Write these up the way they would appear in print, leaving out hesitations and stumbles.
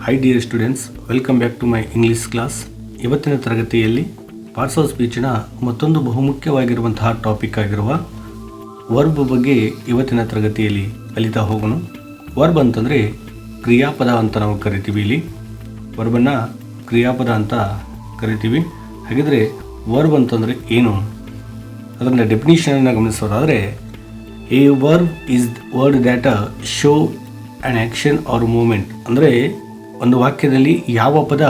Hi dear students, welcome back to my English class. ಇವತ್ತಿನ ತರಗತಿಯಲ್ಲಿ parts of ಸ್ಪೀಚ್ನ ಮತ್ತೊಂದು ಬಹುಮುಖ್ಯವಾಗಿರುವಂತಹ topic ಆಗಿರುವ ವರ್ಬ್ ಬಗ್ಗೆ ಇವತ್ತಿನ ತರಗತಿಯಲ್ಲಿ ಕಲಿತಾ ಹೋಗೋಣ. ವರ್ಬ್ ಅಂತಂದರೆ ಕ್ರಿಯಾಪದ ಅಂತ ನಾವು ಕರಿತೀವಿ. ಇಲ್ಲಿ ವರ್ಬನ್ನು ಕ್ರಿಯಾಪದ ಅಂತ ಕರಿತೀವಿ. ಹಾಗಿದ್ರೆ ವರ್ಬ್ ಅಂತಂದರೆ ಏನು, ಅದರ ಡೆಫಿನಿಷನನ್ನು ಗಮನಿಸೋದಾದರೆ, a verb is word that show an action or moment. ಅಂದರೆ ಒಂದು ವಾಕ್ಯದಲ್ಲಿ ಯಾವ ಪದ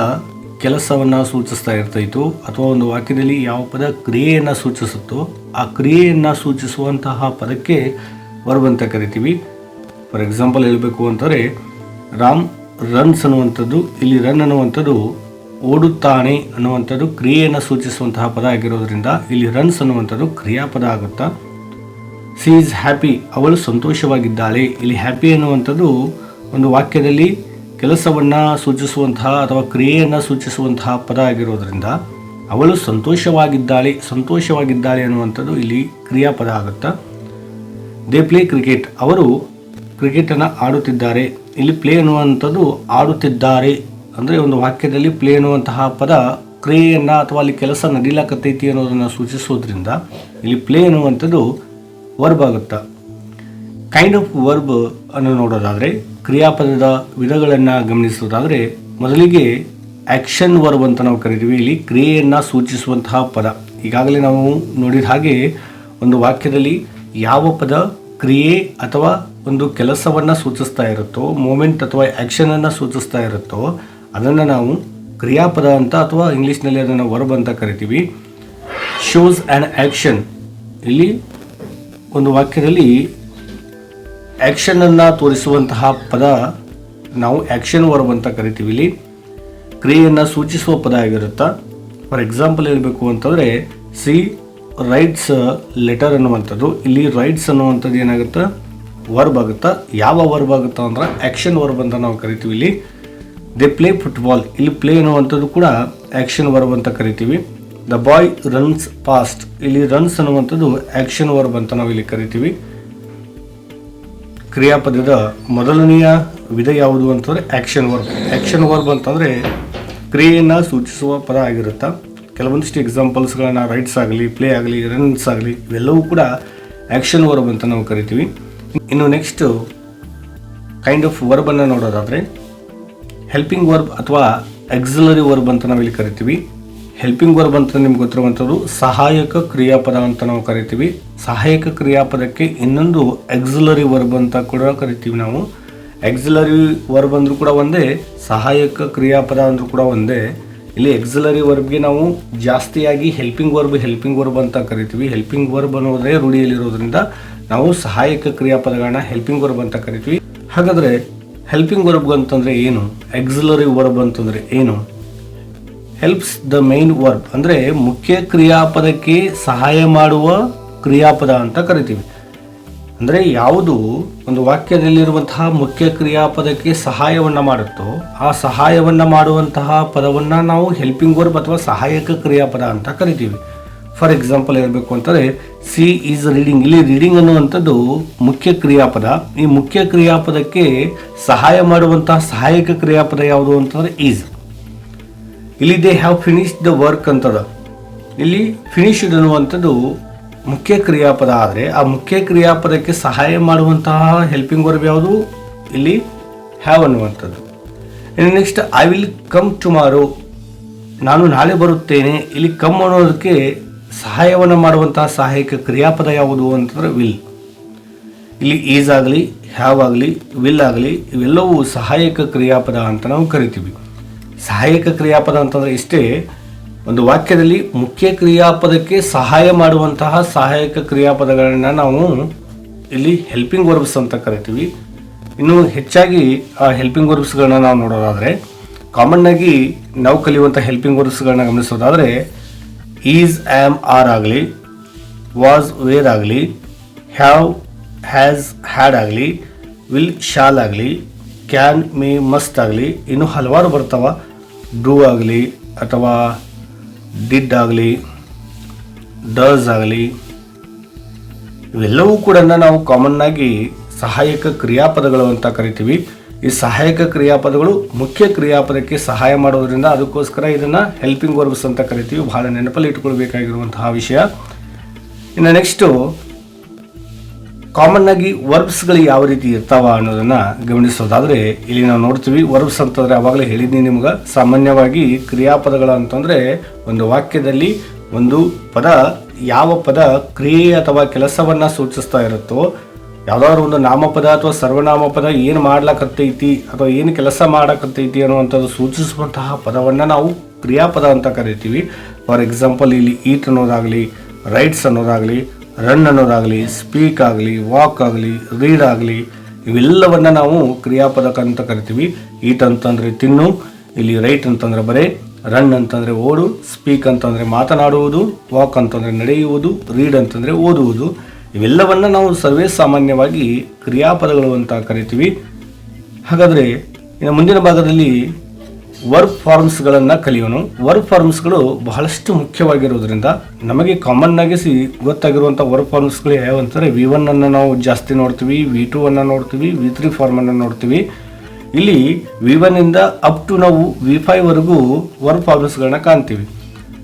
ಕೆಲಸವನ್ನು ಸೂಚಿಸ್ತಾ ಇರ್ತಾಯಿತ್ತು ಅಥವಾ ಒಂದು ವಾಕ್ಯದಲ್ಲಿ ಯಾವ ಪದ ಕ್ರಿಯೆಯನ್ನು ಸೂಚಿಸುತ್ತೋ ಆ ಕ್ರಿಯೆಯನ್ನು ಸೂಚಿಸುವಂತಹ ಪದಕ್ಕೆ ವರ್ಬ್ ಅಂತ ಕರಿತೀವಿ. ಫಾರ್ ಎಕ್ಸಾಂಪಲ್ ಹೇಳಬೇಕು ಅಂತಂದರೆ, ರಾಮ್ ರನ್ಸ್ ಅನ್ನುವಂಥದ್ದು, ಇಲ್ಲಿ ರನ್ ಅನ್ನುವಂಥದ್ದು ಓಡುತ್ತಾನೆ ಅನ್ನುವಂಥದ್ದು ಕ್ರಿಯೆಯನ್ನು ಸೂಚಿಸುವಂತಹ ಪದ ಆಗಿರೋದ್ರಿಂದ ಇಲ್ಲಿ ರನ್ಸ್ ಅನ್ನುವಂಥದ್ದು ಕ್ರಿಯಾಪದ ಆಗುತ್ತಾ. ಸಿ ಈಸ್ ಹ್ಯಾಪಿ, ಅವಳು ಸಂತೋಷವಾಗಿದ್ದಾಳೆ. ಇಲ್ಲಿ ಹ್ಯಾಪಿ ಅನ್ನುವಂಥದ್ದು ಒಂದು ವಾಕ್ಯದಲ್ಲಿ ಕೆಲಸವನ್ನು ಸೂಚಿಸುವಂತಹ ಅಥವಾ ಕ್ರಿಯೆಯನ್ನು ಸೂಚಿಸುವಂತಹ ಪದ ಆಗಿರೋದ್ರಿಂದ ಅವಳು ಸಂತೋಷವಾಗಿದ್ದಾಳೆ ಅನ್ನುವಂಥದ್ದು ಇಲ್ಲಿ ಕ್ರಿಯಾಪದ ಆಗುತ್ತಾ. ದೇ ಪ್ಲೇ ಕ್ರಿಕೆಟ್, ಅವರು ಕ್ರಿಕೆಟನ್ನು ಆಡುತ್ತಿದ್ದಾರೆ. ಇಲ್ಲಿ ಪ್ಲೇ ಅನ್ನುವಂಥದ್ದು ಆಡುತ್ತಿದ್ದಾರೆ ಅಂದರೆ ಒಂದು ವಾಕ್ಯದಲ್ಲಿ ಪ್ಲೇ ಅನ್ನುವಂತಹ ಪದ ಕ್ರಿಯೆಯನ್ನು ಅಥವಾ ಅಲ್ಲಿ ಕೆಲಸ ನಡೀಲಾಕತ್ತೈತಿ ಅನ್ನೋದನ್ನು ಸೂಚಿಸೋದ್ರಿಂದ ಇಲ್ಲಿ ಪ್ಲೇ ಅನ್ನುವಂಥದ್ದು ವರ್ಬ್ ಆಗುತ್ತಾ. ಕೈಂಡ್ ಆಫ್ ವರ್ಬ್ ಅನ್ನು ನೋಡೋದಾದರೆ, ಕ್ರಿಯಾಪದದ ವಿಧಗಳನ್ನು ಗಮನಿಸೋದಾದರೆ, ಮೊದಲಿಗೆ ಆ್ಯಕ್ಷನ್ ವರ್ಬ್ ಅಂತ ನಾವು ಕರಿತೀವಿ. ಇಲ್ಲಿ ಕ್ರಿಯೆಯನ್ನು ಸೂಚಿಸುವಂತಹ ಪದ. ಈಗಾಗಲೇ ನಾವು ನೋಡಿದ ಹಾಗೆ ಒಂದು ವಾಕ್ಯದಲ್ಲಿ ಯಾವ ಪದ ಕ್ರಿಯೆ ಅಥವಾ ಒಂದು ಕೆಲಸವನ್ನು ಸೂಚಿಸ್ತಾ ಇರುತ್ತೋ, ಮೂಮೆಂಟ್ ಅಥವಾ ಆ್ಯಕ್ಷನನ್ನು ಸೂಚಿಸ್ತಾ ಇರುತ್ತೋ ಅದನ್ನು ನಾವು ಕ್ರಿಯಾಪದ ಅಂತ ಅಥವಾ ಇಂಗ್ಲೀಷ್ನಲ್ಲಿ ಅದನ್ನು ವರ್ಬ್ ಅಂತ ಕರಿತೀವಿ. ಶೋಸ್ ಆ್ಯನ್ ಆ್ಯಕ್ಷನ್, ಇಲ್ಲಿ ಒಂದು ವಾಕ್ಯದಲ್ಲಿ ಆ್ಯಕ್ಷನನ್ನು ತೋರಿಸುವಂತಹ ಪದ ನಾವು ಆ್ಯಕ್ಷನ್ ವರ್ಬ್ ಅಂತ ಕರಿತೀವಿ. ಇಲ್ಲಿ ಕ್ರಿಯೆಯನ್ನು ಸೂಚಿಸುವ ಪದ ಆಗಿರುತ್ತಾ. ಫಾರ್ ಎಕ್ಸಾಂಪಲ್ ಹೇಳಬೇಕು ಅಂತಂದರೆ, ಸಿ ರೈಟ್ಸ್ ಲೆಟರ್ ಅನ್ನುವಂಥದ್ದು, ಇಲ್ಲಿ ರೈಟ್ಸ್ ಅನ್ನುವಂಥದ್ದು ಏನಾಗುತ್ತೆ, ವರ್ಬ್ ಆಗುತ್ತಾ. ಯಾವ ವರ್ಬ್ ಆಗುತ್ತಾ ಅಂದ್ರೆ ಆ್ಯಕ್ಷನ್ ವರ್ಬ್ ಅಂತ ನಾವು ಕರಿತೀವಿ. ಇಲ್ಲಿ ದೇ ಪ್ಲೇ ಫುಟ್ಬಾಲ್, ಇಲ್ಲಿ ಪ್ಲೇ ಅನ್ನುವಂಥದ್ದು ಕೂಡ ಆ್ಯಕ್ಷನ್ ವರ್ಬ್ ಅಂತ ಕರಿತೀವಿ. ದ ಬಾಯ್ ರನ್ಸ್ ಫಾಸ್ಟ್, ಇಲ್ಲಿ ರನ್ಸ್ ಅನ್ನುವಂಥದ್ದು ಆ್ಯಕ್ಷನ್ ವರ್ಬ್ ಅಂತ ನಾವು ಇಲ್ಲಿ ಕರಿತೀವಿ. ಕ್ರಿಯಾಪದದ ಮೊದಲನೆಯ ವಿಧ ಯಾವುದು ಅಂತಂದರೆ ಆ್ಯಕ್ಷನ್ ವರ್ಬ್. ಆ್ಯಕ್ಷನ್ ವರ್ಬ್ ಅಂತಂದರೆ ಕ್ರಿಯೆಯನ್ನು ಸೂಚಿಸುವ ಪದ ಆಗಿರುತ್ತಾ. ಕೆಲವೊಂದಿಷ್ಟು ಎಕ್ಸಾಂಪಲ್ಸ್ಗಳನ್ನು ರೈಟ್ಸ್ ಆಗಲಿ, ಪ್ಲೇ ಆಗಲಿ, ರನ್ಸ್ ಆಗಲಿ ಇವೆಲ್ಲವೂ ಕೂಡ ಆ್ಯಕ್ಷನ್ ವರ್ಬ್ ಅಂತ ನಾವು ಕರಿತೀವಿ. ಇನ್ನು ನೆಕ್ಸ್ಟು ಕೈಂಡ್ ಆಫ್ ವರ್ಬನ್ನು ನೋಡೋದಾದರೆ, ಹೆಲ್ಪಿಂಗ್ ವರ್ಬ್ ಅಥವಾ ಆಕ್ಸಿಲರಿ ವರ್ಬ್ ಅಂತ ನಾವಿಲ್ಲಿ ಕರಿತೀವಿ. ಹೆಲ್ಪಿಂಗ್ ವರ್ಬ್ ಅಂತ ನಿಮ್ಗೆ ಗೊತ್ತಿರುವಂಥದ್ದು ಸಹಾಯಕ ಕ್ರಿಯಾಪದ ಅಂತ ನಾವು ಕರಿತೀವಿ. ಸಹಾಯಕ ಕ್ರಿಯಾಪದಕ್ಕೆ ಇನ್ನೊಂದು ಆಕ್ಸಿಲರಿ ವರ್ಬ್ ಅಂತ ಕೂಡ ಕರಿತೀವಿ ನಾವು. ಆಕ್ಸಿಲರಿ ವರ್ಬ್ ಅಂದರೂ ಕೂಡ ಒಂದೇ, ಸಹಾಯಕ ಕ್ರಿಯಾಪದ ಅಂದರೂ ಕೂಡ ಒಂದೇ. ಇಲ್ಲಿ ಆಕ್ಸಿಲರಿ ವರ್ಬ್ಗೆ ನಾವು ಜಾಸ್ತಿಯಾಗಿ ಹೆಲ್ಪಿಂಗ್ ವರ್ಬ್ ಅಂತ ಕರಿತೀವಿ. ಹೆಲ್ಪಿಂಗ್ ವರ್ಬ್ ಅನ್ನೋದೇ ರೂಢಿಯಲ್ಲಿರೋದ್ರಿಂದ ನಾವು ಸಹಾಯಕ ಕ್ರಿಯಾಪದಗಳನ್ನ ಹೆಲ್ಪಿಂಗ್ ವರ್ಬ್ ಅಂತ ಕರಿತೀವಿ. ಹಾಗಾದರೆ ಹೆಲ್ಪಿಂಗ್ ವರ್ಬ್ ಅಂತಂದರೆ ಏನು, ಆಕ್ಸಿಲರಿ ವರ್ಬ್ ಅಂತಂದರೆ ಏನು? ಹೆಲ್ಪ್ಸ್ ದ ಮೈನ್ ವರ್ಬ್ ಅಂದರೆ ಮುಖ್ಯ ಕ್ರಿಯಾಪದಕ್ಕೆ ಸಹಾಯ ಮಾಡುವ ಕ್ರಿಯಾಪದ ಅಂತ ಕರಿತೀವಿ. ಅಂದರೆ ಯಾವುದು ಒಂದು ವಾಕ್ಯದಲ್ಲಿರುವಂತಹ ಮುಖ್ಯ ಕ್ರಿಯಾಪದಕ್ಕೆ ಸಹಾಯವನ್ನು ಮಾಡುತ್ತೋ ಆ ಸಹಾಯವನ್ನು ಮಾಡುವಂತಹ ಪದವನ್ನು ನಾವು ಹೆಲ್ಪಿಂಗ್ ವರ್ಬ್ ಅಥವಾ ಸಹಾಯಕ ಕ್ರಿಯಾಪದ ಅಂತ ಕರಿತೀವಿ. ಫಾರ್ ಎಕ್ಸಾಂಪಲ್ ಹೇಳಬೇಕು ಅಂತಂದರೆ, ಸಿ ಈಸ್ ರೀಡಿಂಗ್, ಇಲ್ಲಿ ರೀಡಿಂಗ್ ಅನ್ನುವಂಥದ್ದು ಮುಖ್ಯ ಕ್ರಿಯಾಪದ. ಈ ಮುಖ್ಯ ಕ್ರಿಯಾಪದಕ್ಕೆ ಸಹಾಯ ಮಾಡುವಂತಹ ಸಹಾಯಕ ಕ್ರಿಯಾಪದ ಯಾವುದು ಅಂತಂದರೆ ಈಸ್. ಇಲ್ಲಿ they have finished the work ಅಂತದ. ಇಲ್ಲಿ ಫಿನಿಶ್ಡ್ ಅನ್ನುವಂಥದ್ದು ಮುಖ್ಯ ಕ್ರಿಯಾಪದ ಆದರೆ ಆ ಮುಖ್ಯ ಕ್ರಿಯಾಪದಕ್ಕೆ ಸಹಾಯ ಮಾಡುವಂತಹ ಹೆಲ್ಪಿಂಗ್ ವರ್ಬ್ ಯಾವುದು, ಇಲ್ಲಿ ಹ್ಯಾವ್ ಅನ್ನುವಂಥದ್ದು. ಇನ್ನು next I will come tomorrow, ನಾನು ನಾಳೆ ಬರುತ್ತೇನೆ. ಇಲ್ಲಿ ಕಮ್ ಅನ್ನೋದಕ್ಕೆ ಸಹಾಯವನ್ನು ಮಾಡುವಂತಹ ಸಹಾಯಕ ಕ್ರಿಯಾಪದ ಯಾವುದು ಅಂತಂದರೆ ವಿಲ್. ಇಲ್ಲಿ ಈಸ್ ಆಗಲಿ, ಹ್ಯಾವ್ ಆಗಲಿ, ವಿಲ್ ಆಗಲಿ ಇವೆಲ್ಲವೂ ಸಹಾಯಕ ಕ್ರಿಯಾಪದ ಅಂತ ನಾವು ಕರಿತೀವಿ. ಸಹಾಯಕ ಕ್ರಿಯಾಪದ ಅಂತಂದರೆ ಇಷ್ಟೇ, ಒಂದು ವಾಕ್ಯದಲ್ಲಿ ಮುಖ್ಯ ಕ್ರಿಯಾಪದಕ್ಕೆ ಸಹಾಯ ಮಾಡುವಂತಹ ಸಹಾಯಕ ಕ್ರಿಯಾಪದಗಳನ್ನು ನಾವು ಇಲ್ಲಿ ಹೆಲ್ಪಿಂಗ್ ವರ್ಬ್ಸ್ ಅಂತ ಕರಿತೀವಿ. ಇನ್ನು ಹೆಚ್ಚಾಗಿ ಆ ಹೆಲ್ಪಿಂಗ್ ವರ್ಬ್ಸ್ಗಳನ್ನ ನಾವು ನೋಡೋದಾದರೆ, ಕಾಮನ್ನಾಗಿ ನಾವು ಕಲಿಯುವಂಥ ಹೆಲ್ಪಿಂಗ್ ವರ್ಬ್ಸ್ಗಳನ್ನ ಗಮನಿಸೋದಾದರೆ, ಈಸ್, ಆ್ಯಮ್, ಆರ್ ಆಗಲಿ, ವಾಸ್, ವೇರ್ ಆಗಲಿ, ಹ್ಯಾವ್, ಹ್ಯಾಸ್, ಹ್ಯಾಡ್ ಆಗಲಿ, ವಿಲ್, ಶಾಲ್ ಆಗಲಿ, ಕ್ಯಾನ್, ಮೇ, ಮಸ್ಟ್ ಆಗಲಿ, ಇನ್ನು ಹಲವಾರು ಬರ್ತಾವ. ಡೂ ಆಗಲಿ ಅಥವಾ ಡಿಡ್ ಆಗಲಿ, ಡಸ್ ಆಗಲಿ ಇವೆಲ್ಲವೂ ಕೂಡ ನಾವು ಕಾಮನ್ನಾಗಿ ಸಹಾಯಕ ಕ್ರಿಯಾಪದಗಳು ಅಂತ ಕರಿತೀವಿ. ಈ ಸಹಾಯಕ ಕ್ರಿಯಾಪದಗಳು ಮುಖ್ಯ ಕ್ರಿಯಾಪದಕ್ಕೆ ಸಹಾಯ ಮಾಡೋದ್ರಿಂದ ಅದಕ್ಕೋಸ್ಕರ ಇದನ್ನು ಹೆಲ್ಪಿಂಗ್ ವರ್ಬ್ಸ್ ಅಂತ ಕರಿತೀವಿ. ಬಹಳ ನೆನಪಲ್ಲಿ ಇಟ್ಕೊಳ್ಬೇಕಾಗಿರುವಂತಹ ವಿಷಯ. ಇನ್ನು ನೆಕ್ಸ್ಟು ಕಾಮನ್ ಆಗಿ ವರ್ಬ್ಸ್ಗಳು ಯಾವ ರೀತಿ ಇರ್ತಾವ ಅನ್ನೋದನ್ನು ಗಮನಿಸೋದಾದರೆ ಇಲ್ಲಿ ನಾವು ನೋಡ್ತೀವಿ. ವರ್ಬ್ಸ್ ಅಂತಂದರೆ ಆವಾಗಲೇ ಹೇಳಿದ್ದೀನಿ ನಿಮ್ಗೆ, ಸಾಮಾನ್ಯವಾಗಿ ಕ್ರಿಯಾಪದಗಳು ಅಂತಂದರೆ ಒಂದು ವಾಕ್ಯದಲ್ಲಿ ಒಂದು ಪದ ಯಾವ ಪದ ಕ್ರಿಯೆ ಅಥವಾ ಕೆಲಸವನ್ನು ಸೂಚಿಸ್ತಾ ಇರುತ್ತೋ, ಯಾವುದಾದ್ರು ಒಂದು ನಾಮಪದ ಅಥವಾ ಸರ್ವನಾಮ ಪದ ಏನು ಮಾಡ್ಲಕತ್ತೈತಿ ಅಥವಾ ಏನು ಕೆಲಸ ಮಾಡಕತ್ತೈತಿ ಅನ್ನುವಂಥದ್ದು ಸೂಚಿಸುವಂತಹ ಪದವನ್ನು ನಾವು ಕ್ರಿಯಾಪದ ಅಂತ ಕರಿತೀವಿ. ಫಾರ್ ಎಕ್ಸಾಂಪಲ್ ಇಲ್ಲಿ ಈಟ್ ಅನ್ನೋದಾಗಲಿ, ರೈಟ್ಸ್ ಅನ್ನೋದಾಗಲಿ, ರನ್ ಅನ್ನೋದಾಗಲಿ, ಸ್ಪೀಕ್ ಆಗಲಿ, ವಾಕ್ ಆಗಲಿ, ರೀಡ್ ಆಗಲಿ, ಇವೆಲ್ಲವನ್ನು ನಾವು ಕ್ರಿಯಾಪದ ಅಂತ ಕರಿತೀವಿ. ಈಟ್ ಅಂತಂದರೆ ತಿನ್ನು, ಇಲ್ಲಿ ರೈಟ್ ಅಂತಂದರೆ ಬರೇ, ರನ್ ಅಂತಂದರೆ ಓಡು, ಸ್ಪೀಕ್ ಅಂತಂದರೆ ಮಾತನಾಡುವುದು, ವಾಕ್ ಅಂತಂದರೆ ನಡೆಯುವುದು, ರೀಡ್ ಅಂತಂದರೆ ಓದುವುದು. ಇವೆಲ್ಲವನ್ನು ನಾವು ಸರ್ವೇ ಸಾಮಾನ್ಯವಾಗಿ ಕ್ರಿಯಾಪದಗಳು ಅಂತ ಕರಿತೀವಿ. ಹಾಗಾದರೆ ಇನ್ನು ಮುಂದಿನ ಭಾಗದಲ್ಲಿ ವರ್ಬ್ ಫಾರ್ಮ್ಸ್ಗಳನ್ನು ಕಲಿಯೋಣ. ವರ್ಬ್ ಫಾರ್ಮ್ಸ್ಗಳು ಬಹಳಷ್ಟು ಮುಖ್ಯವಾಗಿರೋದ್ರಿಂದ ನಮಗೆ ಕಾಮನ್ ಆಗಿ ಗೊತ್ತಾಗಿರುವಂಥ ವರ್ಬ್ ಫಾರ್ಮ್ಸ್ಗಳು ಯಾವ ಅಂತಾರೆ, V1 ಅನ್ನು ನಾವು ಜಾಸ್ತಿ ನೋಡ್ತೀವಿ, V2 ಅನ್ನು ನೋಡ್ತೀವಿ, V3 ಫಾರ್ಮನ್ನು ನೋಡ್ತೀವಿ. ಇಲ್ಲಿ V1 ಇಂದ ಅಪ್ ಟು ನಾವು V5 ವರೆಗೂ ವರ್ಬ್ ಫಾರ್ಮ್ಸ್ಗಳನ್ನ ಕಾಣ್ತೀವಿ.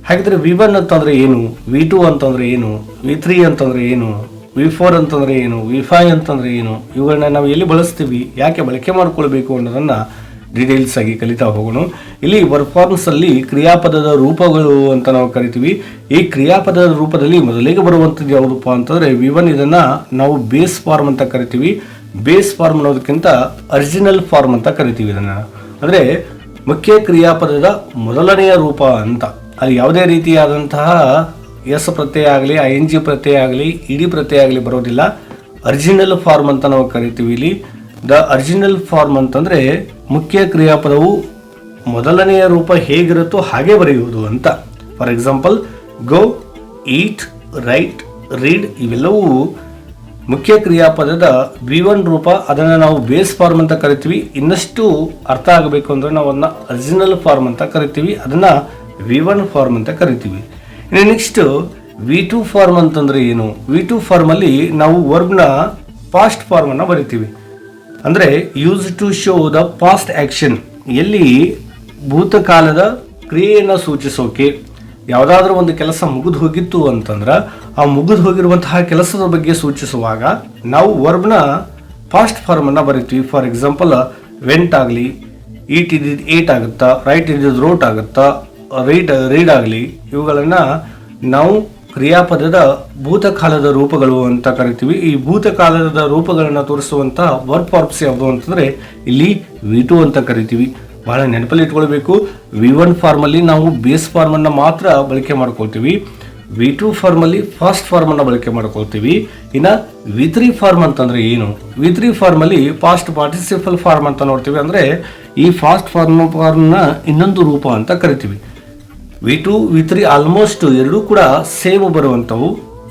ಹಾಗಿದ್ರೆ V1 ಅಂತಂದರೆ ಏನು, V2 ಅಂತಂದರೆ ಏನು, V3 ಅಂತಂದರೆ ಏನು, V4 ಅಂತಂದರೆ ಏನು, V5 ಅಂತಂದರೆ ಏನು, ಇವುಗಳನ್ನ ನಾವು ಎಲ್ಲಿ ಬಳಸ್ತೀವಿ, ಯಾಕೆ ಬಳಕೆ ಮಾಡಿಕೊಳ್ಬೇಕು ಅನ್ನೋದನ್ನು ಡೀಟೇಲ್ಸ್ ಆಗಿ ಕಲಿತಾ ಹೋಗೋಣ. ಇಲ್ಲಿ ವರ್ಬ್ ಫಾರ್ಮ್ಸಲ್ಲಿ ಕ್ರಿಯಾಪದದ ರೂಪಗಳು ಅಂತ ನಾವು ಕರಿತೀವಿ. ಈ ಕ್ರಿಯಾಪದದ ರೂಪದಲ್ಲಿ ಮೊದಲಿಗೆ ಬರುವಂಥದ್ದು ಯಾವುದಪ್ಪ ಅಂತಂದರೆ V1. ಇದನ್ನು ನಾವು ಬೇಸ್ ಫಾರ್ಮ್ ಅಂತ ಕರಿತೀವಿ. ಬೇಸ್ ಫಾರ್ಮ್ ಅನ್ನೋದಕ್ಕಿಂತ ಒರಿಜಿನಲ್ ಫಾರ್ಮ್ ಅಂತ ಕರಿತೀವಿ ಇದನ್ನು. ಅಂದರೆ ಮುಖ್ಯ ಕ್ರಿಯಾಪದದ ಮೊದಲನೆಯ ರೂಪ ಅಂತ. ಅಲ್ಲಿ ಯಾವುದೇ ರೀತಿಯಾದಂತಹ ಎಸ್ ಪ್ರತ್ಯಯ ಆಗಲಿ, ING ಪ್ರತ್ಯಯ ಆಗಲಿ, ಇಡಿ ಪ್ರತ್ಯಯ ಆಗಲಿ ಬರೋದಿಲ್ಲ. ಒರಿಜಿನಲ್ ಫಾರ್ಮ್ ಅಂತ ನಾವು ಕರಿತೀವಿ. ಇಲ್ಲಿ ದ ಒರಿಜಿನಲ್ ಫಾರ್ಮ್ ಅಂತಂದರೆ ಮುಖ್ಯ ಕ್ರಿಯಾಪದವು ಮೊದಲನೆಯ ರೂಪ ಹೇಗಿರುತ್ತೋ ಹಾಗೆ ಬರೆಯುವುದು ಅಂತ. For example go, eat, write, read ಇವೆಲ್ಲವೂ ಮುಖ್ಯ ಕ್ರಿಯಾಪದದ V1 ರೂಪ. ಅದನ್ನು ನಾವು ಬೇಸ್ ಫಾರ್ಮ್ ಅಂತ ಕರಿತೀವಿ. ಇನ್ನಷ್ಟು ಅರ್ಥ ಆಗಬೇಕು ಅಂದರೆ ನಾವು ಅದನ್ನ ಒರಿಜಿನಲ್ ಫಾರ್ಮ್ ಅಂತ ಕರಿತೀವಿ. ಅದನ್ನು V1 ಫಾರ್ಮ್ ಅಂತ ಕರಿತೀವಿ. ಇನ್ನು ನೆಕ್ಸ್ಟ್ V2 ಫಾರ್ಮ್ ಅಂತಂದರೆ ಏನು, V2 ಫಾರ್ಮಲ್ಲಿ ನಾವು ವರ್ಬ್ನ ಪಾಸ್ಟ್ ಫಾರ್ಮನ್ನು ಬರಿತೀವಿ. ಅಂದರೆ use to show the past action, ಎಲ್ಲಿ ಭೂತಕಾಲದ ಕ್ರಿಯೆಯನ್ನು ಸೂಚಿಸೋಕೆ ಯಾವುದಾದ್ರೂ ಒಂದು ಕೆಲಸ ಮುಗಿದು ಹೋಗಿತ್ತು ಅಂತಂದ್ರೆ ಆ ಮುಗಿದು ಹೋಗಿರುವಂತಹ ಕೆಲಸದ ಬಗ್ಗೆ ಸೂಚಿಸುವಾಗ ನಾವು ವರ್ಬ್ನ ಪಾಸ್ಟ್ ಫಾರ್ಮನ್ನು ಬರಿತೀವಿ. ಫಾರ್ ಎಕ್ಸಾಂಪಲ್ ವೆಂಟ್ ಆಗಲಿ, ಈಟ್ ಇದ್ದಿದ್ದು ಏಟ್ ಆಗುತ್ತಾ, ರೈಟ್ ಇದ್ದಿದ್ದು ರೋಟ್ ಆಗುತ್ತಾ, ರೀಡ್ ಆಗಲಿ, ಇವುಗಳನ್ನು ನಾವು ಕ್ರಿಯಾಪದದ ಭೂತಕಾಲದ ರೂಪಗಳು ಅಂತ ಕರಿತೀವಿ. ಈ ಭೂತಕಾಲದ ರೂಪಗಳನ್ನು ತೋರಿಸುವಂಥ ವರ್ಬ್ ಫಾರ್ಮ್ಸ್ ಯಾವುದು ಅಂತಂದರೆ ಇಲ್ಲಿ V2 ಅಂತ ಕರಿತೀವಿ. ಬಹಳ ನೆನಪಲ್ಲಿ ಇಟ್ಕೊಳ್ಬೇಕು. V1 ಫಾರ್ಮಲ್ಲಿ ನಾವು ಬೇಸ್ ಫಾರ್ಮನ್ನು ಮಾತ್ರ ಬಳಕೆ ಮಾಡ್ಕೊಳ್ತೀವಿ. V2 ಫಾರ್ಮಲ್ಲಿ ಫಾಸ್ಟ್ ಫಾರ್ಮನ್ನು ಬಳಕೆ ಮಾಡ್ಕೊಳ್ತೀವಿ. ಇನ್ನು V3 ಫಾರ್ಮ್ ಅಂತಂದರೆ ಏನು, V3 ಫಾರ್ಮಲ್ಲಿ ಪಾಸ್ಟ್ ಪಾರ್ಟಿಸಿಪಲ್ ಫಾರ್ಮ್ ಅಂತ ನೋಡ್ತೀವಿ. ಅಂದರೆ ಈ ಫಾಸ್ಟ್ ಫಾರ್ಮ್ನ ಇನ್ನೊಂದು ರೂಪ ಅಂತ ಕರಿತೀವಿ. V2 V3 ಆಲ್ಮೋಸ್ಟ್ ಎರಡೂ ಕೂಡ ಸೇಮ್ ಬರುವಂಥವು,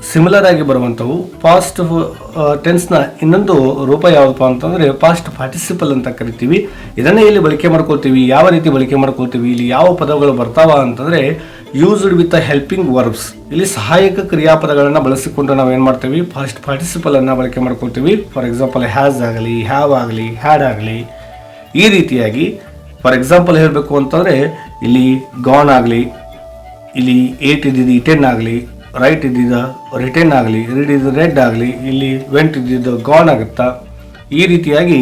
ಸಿಮಿಲರ್ ಆಗಿ ಬರುವಂಥವು. ಪಾಸ್ಟ್ ಟೆನ್ಸ್ನ ಇನ್ನೊಂದು ರೂಪ ಯಾವುದಪ್ಪ ಅಂತಂದರೆ ಪಾಸ್ಟ್ ಪಾರ್ಟಿಸಿಪಲ್ ಅಂತ ಕರಿತೀವಿ. ಇದನ್ನೇ ಇಲ್ಲಿ ಬಳಕೆ ಮಾಡ್ಕೊಳ್ತೀವಿ. ಯಾವ ರೀತಿ ಬಳಕೆ ಮಾಡ್ಕೊಳ್ತೀವಿ, ಇಲ್ಲಿ ಯಾವ ಪದಗಳು ಬರ್ತಾವ ಅಂತಂದರೆ ಯೂಸ್ಡ್ ವಿತ್ ಹೆಲ್ಪಿಂಗ್ ವರ್ಬ್ಸ್. ಇಲ್ಲಿ ಸಹಾಯಕ ಕ್ರಿಯಾಪದಗಳನ್ನು ಬಳಸಿಕೊಂಡು ನಾವು ಏನು ಮಾಡ್ತೀವಿ, ಪಾಸ್ಟ್ ಪಾರ್ಟಿಸಿಪಲನ್ನು ಬಳಕೆ ಮಾಡ್ಕೊಳ್ತೀವಿ. ಫಾರ್ ಎಕ್ಸಾಂಪಲ್ ಹ್ಯಾಸ್ ಆಗಲಿ, ಹ್ಯಾವ್ ಆಗಲಿ, ಹ್ಯಾಡ್ ಆಗಲಿ, ಈ ರೀತಿಯಾಗಿ. ಫಾರ್ ಎಕ್ಸಾಂಪಲ್ ಹೇಳಬೇಕು ಅಂತಂದರೆ ಇಲ್ಲಿ ಗಾನ್ ಆಗಲಿ, ಇಲ್ಲಿ ಏಟ್ ಇದ್ದಿದ್ದು ಇಟೆನ್ ಆಗಲಿ, ರೈಟ್ ಇದ್ದಿದ್ದ ರಿಟರ್ನ್ ಆಗಲಿ, ರೀಡ್ ಇದ್ದ ರೆಡ್ ಆಗಲಿ, ಇಲ್ಲಿ ವೆಂಟ್ ಇದ್ದಿದ್ದು ಗಾನ್ ಆಗುತ್ತಾ. ಈ ರೀತಿಯಾಗಿ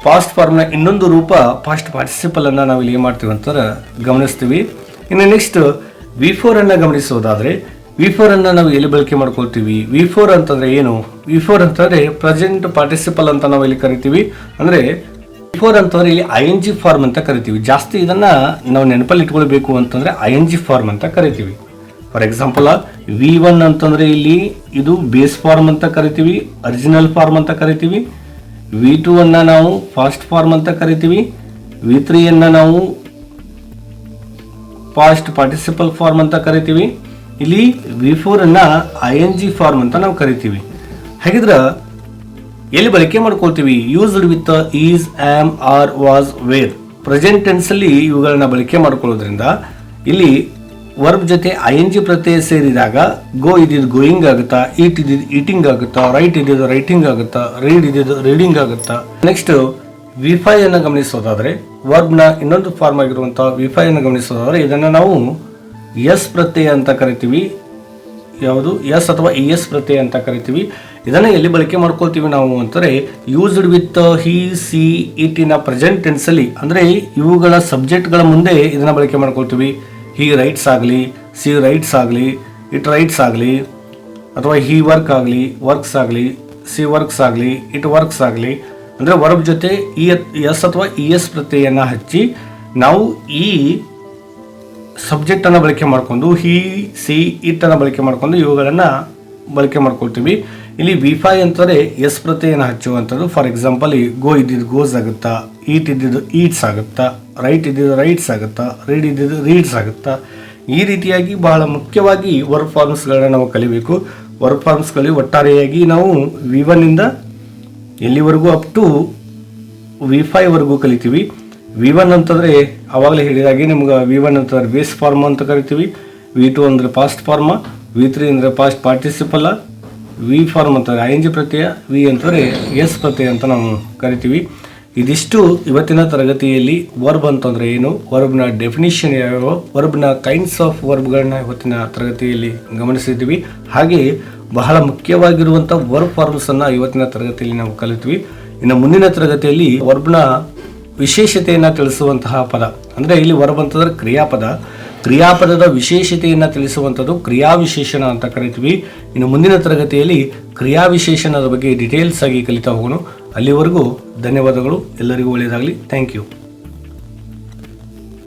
ಪಾಸ್ಟ್ ಫಾರ್ಮ್ನ ಇನ್ನೊಂದು ರೂಪ ಪಾಸ್ಟ್ ಪಾರ್ಟಿಸಿಪಲನ್ನು ನಾವು ಇಲ್ಲಿ ಏನು ಮಾಡ್ತೀವಿ ಅಂತಂದ್ರೆ ಗಮನಿಸ್ತೀವಿ. ಇನ್ನು ನೆಕ್ಸ್ಟ್ V4 ಅನ್ನು ಗಮನಿಸೋದಾದರೆ V4 ಅನ್ನು ನಾವು ಎಲ್ಲಿ ಬಳಕೆ ಮಾಡ್ಕೊಳ್ತೀವಿ, V4 ಅಂತಂದರೆ ಏನು, V4 ಅಂತಂದರೆ ಪ್ರೆಸೆಂಟ್ ಪಾರ್ಟಿಸಿಪಲ್ ಅಂತ ನಾವು ಇಲ್ಲಿ ಕರಿತೀವಿ. ಅಂದರೆ V4 ಅಂತಂದರೆ ಇಲ್ಲಿ ING ಫಾರ್ಮ್ ಅಂತ ಕರಿತೀವಿ. ಜಾಸ್ತಿ ಇದನ್ನು ನಾವು ನೆನಪಲ್ಲಿ ಇಟ್ಕೊಳ್ಬೇಕು ಅಂತಂದರೆ ING ಫಾರ್ಮ್ ಅಂತ ಕರಿತೀವಿ. ಫಾರ್ ಎಕ್ಸಾಂಪಲ್ V1 ಅಂತಂದರೆ ಇಲ್ಲಿ ಇದು ಬೇಸ್ ಫಾರ್ಮ್ ಅಂತ ಕರಿತೀವಿ, ಒರಿಜಿನಲ್ ಫಾರ್ಮ್ ಅಂತ ಕರಿತೀವಿ. V2 ಅನ್ನು ನಾವು ಫಾಸ್ಟ್ ಫಾರ್ಮ್ ಅಂತ ಕರಿತೀವಿ. V3 ಅನ್ನು ನಾವು ಪಾಸ್ಟ್ ಪಾರ್ಟಿಸಿಪಲ್ ಫಾರ್ಮ್ ಅಂತ ಕರಿತೀವಿ. ಇಲ್ಲಿ V4 ಅನ್ನು ING ಫಾರ್ಮ್ ಅಂತ ನಾವು ಕರಿತೀವಿ. ಹಾಗಿದ್ರೆ ಎಲ್ಲಿ ಬಳಕೆ ಮಾಡ್ಕೊಳ್ತೀವಿ, used with is, am, are, was, were. Present ಟೆನ್ಸಲ್ಲಿ ಇವುಗಳನ್ನ ಬಳಕೆ ಮಾಡ್ಕೊಳ್ಳೋದ್ರಿಂದ ಇಲ್ಲಿ ವರ್ಬ್ ಜೊತೆ ING ಪ್ರತ್ಯಯ ಸೇರಿದಾಗ ಗೋ ಇದ್ದಿದ್ದು ಗೋಯಿಂಗ್ ಆಗುತ್ತಾ, ಈಟ್ ಇದ್ದಿದ್ದು ಈಟಿಂಗ್ ಆಗುತ್ತಾ, ರೈಟ್ ಇದ್ದಿದ್ದು ರೈಟಿಂಗ್ ಆಗುತ್ತಾ, ರೀಡ್ ಇದ್ದಿದ್ದು ರೀಡಿಂಗ್ ಆಗುತ್ತಾ. ನೆಕ್ಸ್ಟ್ ವಿ5 ಅನ್ನು ಗಮನಿಸೋದಾದರೆ, ವರ್ಬ್ನ ಇನ್ನೊಂದು ಫಾರ್ಮ್ ಆಗಿರುವಂತಹ ವಿ5 ಅನ್ನು ಗಮನಿಸೋದಾದರೆ ಇದನ್ನು ನಾವು ಎಸ್ ಪ್ರತ್ಯಯ ಅಂತ ಕರಿತೀವಿ. ಯಾವುದು? ಎಸ್ ಅಥವಾ ಇ ಎಸ್ ಪ್ರತ್ಯಯ ಅಂತ ಕರಿತೀವಿ. ಇದನ್ನು ಎಲ್ಲಿ ಬಳಕೆ ಮಾಡ್ಕೊಳ್ತೀವಿ ನಾವು ಅಂತಾರೆ, used with he, she, it in present ಟೆನ್ಸಲ್ಲಿ, ಅಂದರೆ ಇವುಗಳ ಸಬ್ಜೆಕ್ಟ್ಗಳ ಮುಂದೆ ಇದನ್ನು ಬಳಕೆ ಮಾಡ್ಕೊಳ್ತೀವಿ. ಹಿ ರೈಟ್ಸ್ ಆಗಲಿ, ಸಿ ರೈಟ್ಸ್ ಆಗಲಿ, ಇಟ್ ರೈಟ್ಸ್ ಆಗಲಿ, ಅಥವಾ ಹಿ ವರ್ಕ್ ಆಗಲಿ, ವರ್ಕ್ಸ್ ಆಗಲಿ, ಸಿ ವರ್ಕ್ಸ್ ಆಗಲಿ, ಇಟ್ ವರ್ಕ್ಸ್ ಆಗಲಿ, ಅಂದರೆ ವರ್ಬ್ ಜೊತೆ ಇ ಎಸ್ ಅಥವಾ ಇ ಎಸ್ ಪ್ರತ್ಯಯನ ಹಚ್ಚಿ ನಾವು ಈ ಸಬ್ಜೆಕ್ಟನ್ನು ಬಳಕೆ ಮಾಡಿಕೊಂಡು ಹಿ, ಸಿ, ಇಟ್ ಅನ್ನು ಬಳಕೆ ಮಾಡಿಕೊಂಡು ಇವುಗಳನ್ನು ಬಳಕೆ ಮಾಡ್ಕೊಳ್ತೀವಿ. ಇಲ್ಲಿ ವಿ5 ಅಂತಂದರೆ ಎಸ್ ಪ್ರತ್ಯಯನ ಹಚ್ಚುವಂಥದ್ದು. ಫಾರ್ ಎಕ್ಸಾಂಪಲ್, ಗೋ ಇದ್ದಿದ್ದು ಗೋಸ್ ಆಗುತ್ತಾ, ಈಟ್ ಇದ್ದಿದ್ದು ಈಟ್ಸ್ ಆಗುತ್ತಾ, ರೈಟ್ ಇದ್ದಿದ್ದು ರೈಟ್ಸ್ ಆಗುತ್ತಾ, ರೀಡ್ ಇದ್ದಿದ್ದು ರೀಡ್ಸ್ ಆಗುತ್ತಾ. ಈ ರೀತಿಯಾಗಿ ಬಹಳ ಮುಖ್ಯವಾಗಿ ವರ್ಬ್ ಫಾರ್ಮ್ಸ್ಗಳನ್ನ ನಾವು ಕಲಿಬೇಕು. ವರ್ಬ್ ಫಾರ್ಮ್ಸ್ಗಳಲ್ಲಿ ಒಟ್ಟಾರೆಯಾಗಿ ನಾವು ವಿ1 ಇಂದ ಎಲ್ಲಿವರೆಗೂ ಅಪ್ ಟು ವಿ5 ವರೆಗೂ ಕಲಿತೀವಿ. ವಿ1 ಅಂತಂದರೆ ಆವಾಗಲೇ ಹೇಳಿದಾಗೆ ನಿಮ್ಗೆ ವಿ1 ಅಂತಂದರೆ ಬೇಸ್ ಫಾರ್ಮ್ ಅಂತ ಕರಿತೀವಿ. ವಿ2 ಅಂದರೆ ಪಾಸ್ಟ್ ಫಾರ್ಮ, ವಿ3 ಅಂದರೆ ಪಾಸ್ಟ್ ಪಾರ್ಟಿಸಿಪಲ್, ವಿ ಫಾರ್ಮ್ ಅಂತಂದರೆ ಐ ಎನ್ ಜಿ ಪ್ರತ್ಯಯ, ವಿ ಅಂತಂದರೆ ಎಸ್ ಪ್ರತ್ಯಯ ಅಂತ ನಾವು ಕರಿತೀವಿ. ಇದಿಷ್ಟು ಇವತ್ತಿನ ತರಗತಿಯಲ್ಲಿ ವರ್ಬ್ ಅಂತಂದರೆ ಏನು, ವರ್ಬ್ನ ಡೆಫಿನಿಷನ್ ಯಾವ್ಯಾವ, ವರ್ಬ್ನ ಕೈಂಡ್ಸ್ ಆಫ್ ವರ್ಬ್ಗಳನ್ನ ಇವತ್ತಿನ ತರಗತಿಯಲ್ಲಿ ಗಮನಿಸಿದ್ದೀವಿ. ಹಾಗೆ ಬಹಳ ಮುಖ್ಯವಾಗಿರುವಂಥ ವರ್ಬ್ ಫಾರ್ಮ್ಸನ್ನು ಇವತ್ತಿನ ತರಗತಿಯಲ್ಲಿ ನಾವು ಕಲಿತ್ವಿ. ಇನ್ನು ಮುಂದಿನ ತರಗತಿಯಲ್ಲಿ ವರ್ಬ್ನ ವಿಶೇಷತೆಯನ್ನು ತಿಳಿಸುವಂತಹ ಪದ, ಅಂದರೆ ಇಲ್ಲಿ ವರ್ಬ್ ಅಂತಂದರೆ ಕ್ರಿಯಾಪದ, ಕ್ರಿಯಾಪದದ ವಿಶೇಷತೆಯನ್ನು ತಿಳಿಸುವಂಥದ್ದು ಕ್ರಿಯಾವಿಶೇಷಣ ಅಂತ ಕರಿತೀವಿ. ಇನ್ನು ಮುಂದಿನ ತರಗತಿಯಲ್ಲಿ ಕ್ರಿಯಾವಿಶೇಷಣದ ಬಗ್ಗೆ ಡೀಟೇಲ್ಸ್ ಆಗಿ ಕಲಿತಾ ಹೋಗೋಣ. ಅಲ್ಲಿವರೆಗೂ ಧನ್ಯವಾದಗಳು. ಎಲ್ಲರಿಗೂ ಒಳ್ಳೆಯದಾಗಲಿ. Thank you.